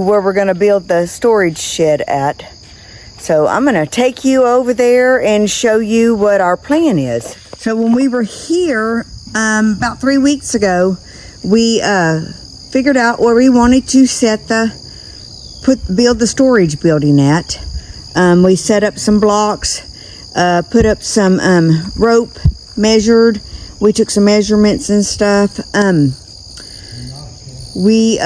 where we're going to build the storage shed at. So I'm going to take you over there and show you what our plan is. So when we were here about 3 weeks ago, we figured out where we wanted to build the storage building at. We set up some blocks, put up some rope, measured. We took some measurements and stuff. We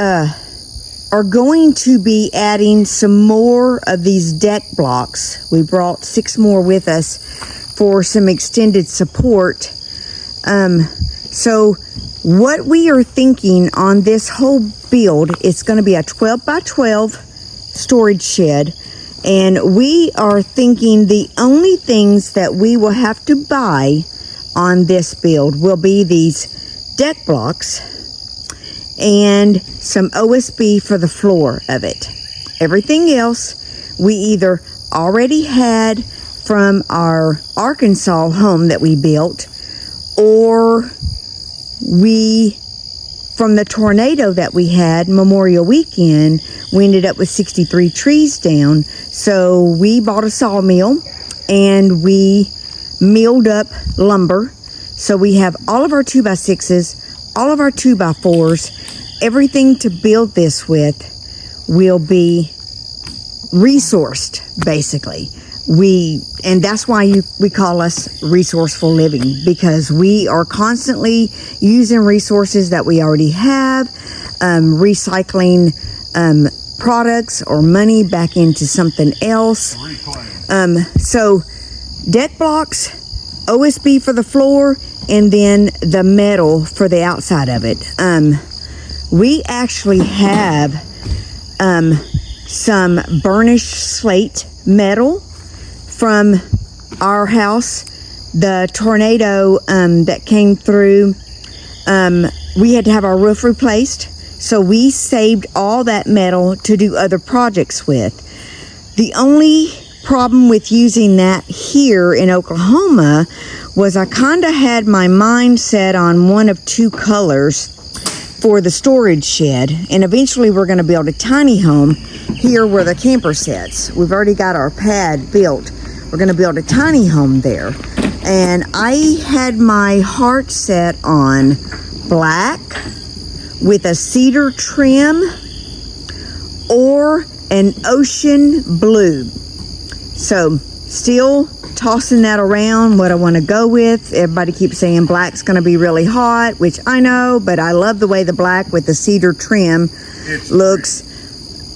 are going to be adding some more of these deck blocks. We brought 6 more with us for some extended support. So what we are thinking on this whole build, it's going to be a 12x12 storage shed. And we are thinking the only things that we will have to buy on this build will be these deck blocks and some OSB for the floor of it. Everything else we either already had from our Arkansas home that we built, or from the tornado that we had Memorial Weekend, we ended up with 63 trees down. So we bought a sawmill and we milled up lumber. So we have all of our 2x6s, all of our 2x4s, everything to build this with will be resourced, basically. And that's why we call us resourceful living, because we are constantly using resources that we already have, recycling products or money back into something else. So deck blocks, OSB for the floor, and then the metal for the outside of it. We actually have some burnished slate metal from our house. The tornado that came through, we had to have our roof replaced, so we saved all that metal to do other projects with. The only problem with using that here in Oklahoma was I kind of had my mind set on one of 2 colors for the storage shed, and eventually we're going to build a tiny home here where the camper sits. We've already got our pad built. We're going to build a tiny home there, and I had my heart set on black with a cedar trim or an ocean blue. So still tossing that around, what I want to go with. Everybody keeps saying black's going to be really hot, which I know, but I love the way the black with the cedar trim looks.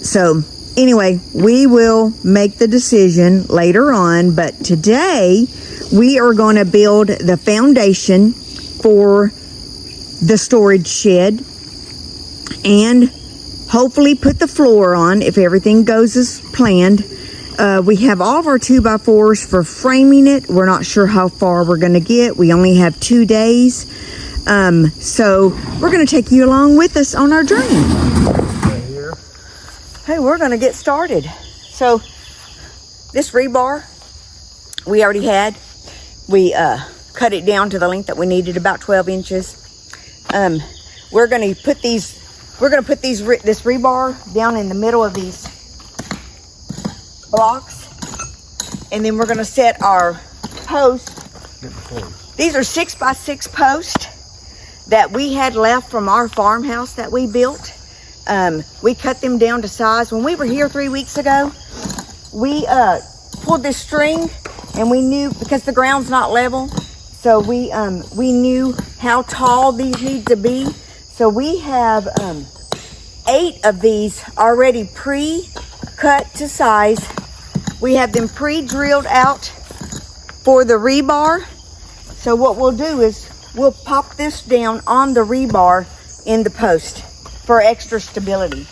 So anyway, we will make the decision later on, but today we are going to build the foundation for the storage shed and hopefully put the floor on if everything goes as planned. We have all of our 2x4s for framing it. We're not sure how far we're going to get. We only have 2 days. So we're going to take you along with us on our journey. Hey, we're going to get started. So this rebar we already had. We cut it down to the length that we needed, about 12 inches. We're going to put this rebar down in the middle of these blocks, and then we're going to set our posts. These are 6x6 posts that we had left from our farmhouse that we built. We cut them down to size. When we were here 3 weeks ago, we pulled this string, and we knew, because the ground's not level, so we knew how tall these need to be. So we have 8 of these already pre-cut to size. We have them pre-drilled out for the rebar. So what we'll do is we'll pop this down on the rebar in the post for extra stability.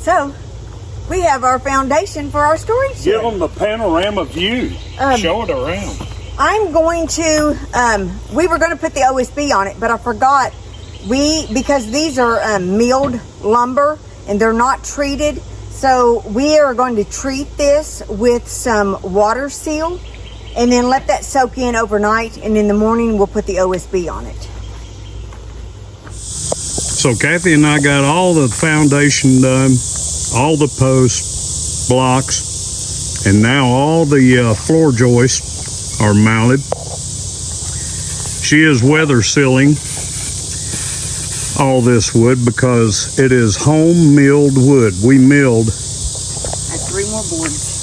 So, we have our foundation for our storage shed. Give them the panorama view. Show it around. I'm going to, we were going to put the OSB on it, but I forgot. Because these are milled lumber and they're not treated. So we are going to treat this with some water seal and then let that soak in overnight. And in the morning, we'll put the OSB on it. So Kathy and I got all the foundation done, all the posts, blocks, and now all the floor joists are mounted. She is weather sealing all this wood because it is home milled wood. We milled. I have 3 more boards.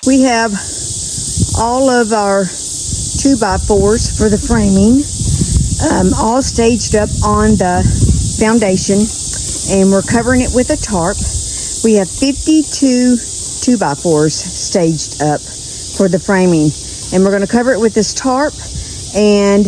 We have all of our 2x4s for the framing, all staged up on the foundation, and we're covering it with a tarp. We have 52 2x4s staged up for the framing, and we're going to cover it with this tarp. And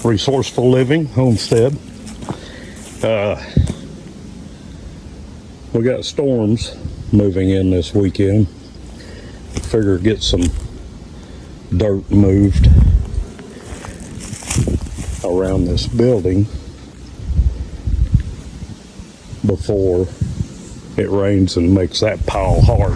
Resourceful Living, Homestead. We got storms moving in this weekend. Figure get some dirt moved around this building before it rains and makes that pile hard.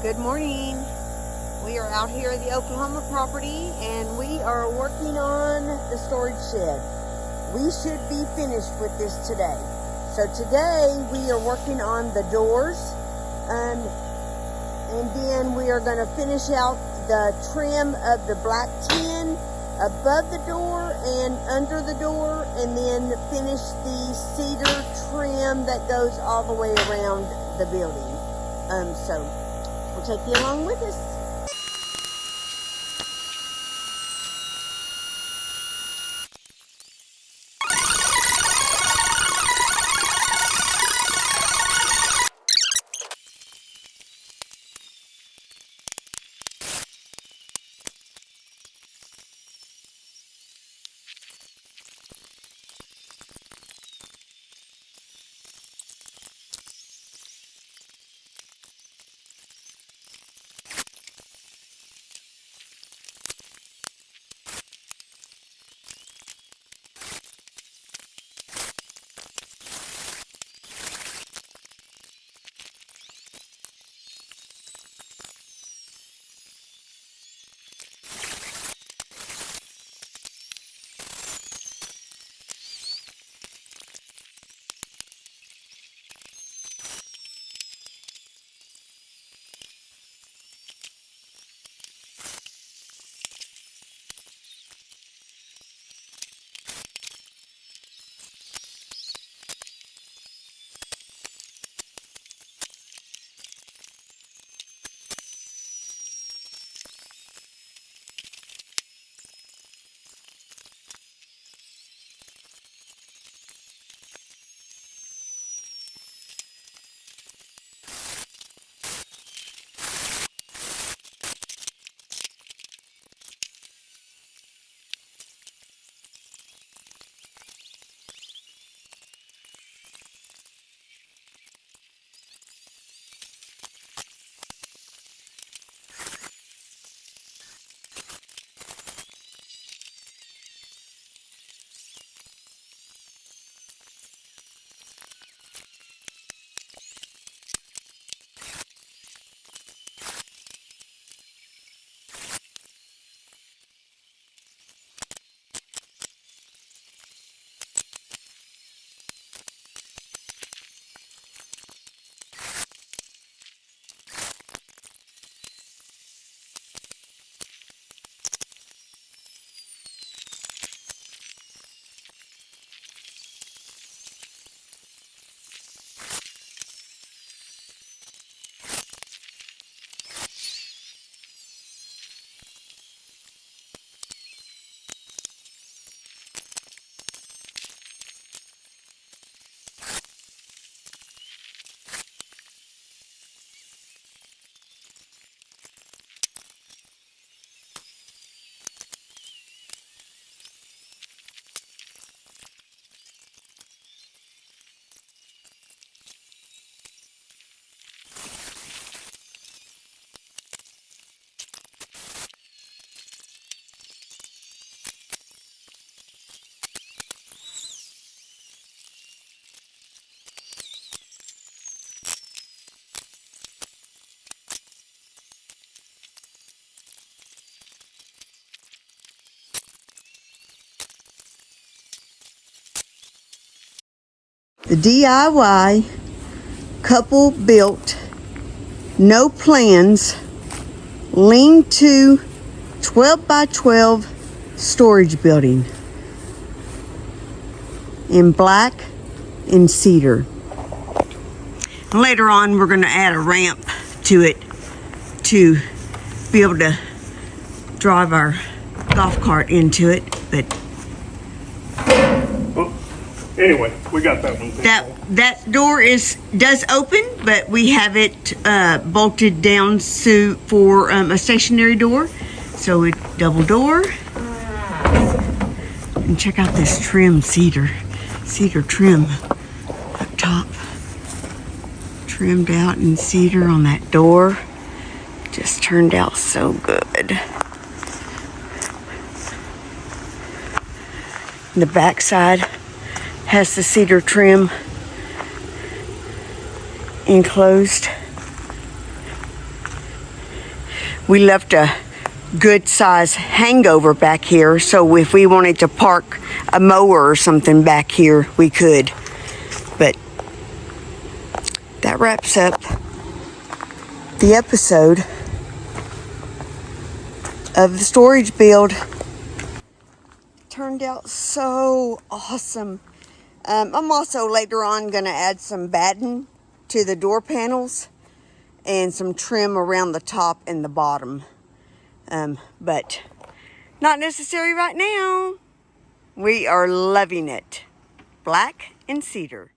Good morning. We are out here at the Oklahoma property and we are working on the storage shed. We should be finished with this today. So today we are working on the doors and then we are going to finish out the trim of the black tin above the door and under the door, and then finish the cedar trim that goes all the way around the building. So we'll take you along with us. The DIY couple built, no plans, lean-to 12x12 storage building in black and cedar. Later on, we're going to add a ramp to it to be able to drive our golf cart into it, but anyway, we got that one. that door does open, but we have it bolted down for a stationary door, so it double door. And check out this trim cedar trim up top, trimmed out in cedar on that door. Just turned out so good. The back side has the cedar trim enclosed. We left a good size hangover back here, so if we wanted to park a mower or something back here, we could. But that wraps up the episode of the storage build. Turned out so awesome. I'm also later on going to add some batten to the door panels and some trim around the top and the bottom. But not necessary right now. We are loving it. Black and cedar.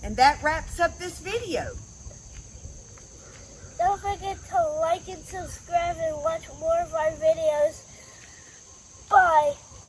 And that wraps up this video. Don't forget to like and subscribe and watch more of our videos. Bye.